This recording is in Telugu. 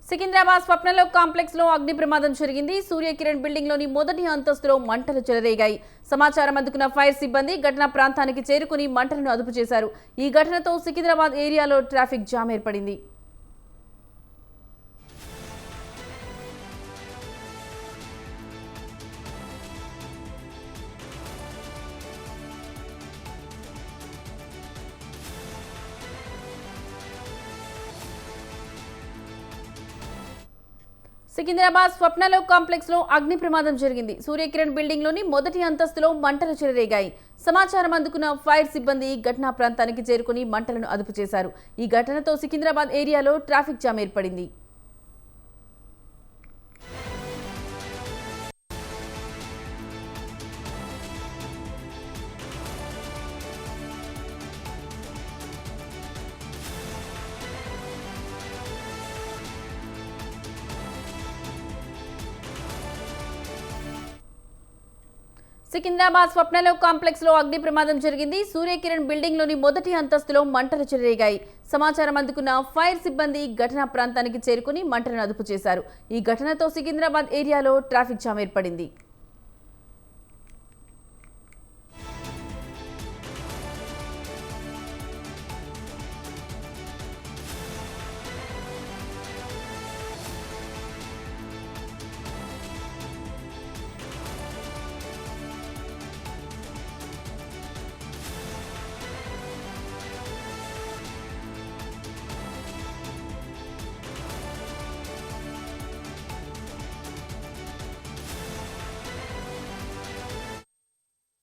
సికింద్రాబాద్ స్వప్నలోక్ కాంప్లెక్స్ లో అగ్ని ప్రమాదం జరిగింది. సూర్యకిరణ్ బిల్డింగ్ లోని మొదటి అంతస్తులో మంటలు చెలరేగాయి. సమాచారం అందుకున్న ఫైర్ సిబ్బంది ఘటనా ప్రాంతానికి చేరుకుని మంటలను అదుపు చేశారు. ఈ ఘటనతో సికింద్రాబాద్ ఏరియాలో ట్రాఫిక్ జామ్ ఏర్పడింది. సికింద్రాబాద్ స్వప్నలోక్ కాంప్లెక్స్ లో అగ్ని ప్రమాదం జరిగింది. సూర్యకిరణ్ బిల్డింగ్ లోని మొదటి అంతస్తులో మంటలు చెలరేగాయి. సమాచారం అందుకున్న ఫైర్ సిబ్బంది ఘటనా ప్రాంతానికి చేరుకుని మంటలను అదుపు చేశారు. ఈ ఘటనతో సికింద్రాబాద్ ఏరియాలో ట్రాఫిక్ జామ్ ఏర్పడింది. సికింద్రాబాద్ స్వప్నలోక్ కాంప్లెక్స్ లో అగ్ని ప్రమాదం జరిగింది. సూర్యకిరణ్ బిల్డింగ్ లోని మొదటి అంతస్తులో మంటలు చెలరేగాయి. సమాచారం అందుకున్న ఫైర్ సిబ్బంది ఘటనా ప్రాంతానికి చేరుకుని మంటలను అదుపు చేశారు. ఈ ఘటనతో సికింద్రాబాద్ ఏరియాలో ట్రాఫిక్ జామ్ ఏర్పడింది.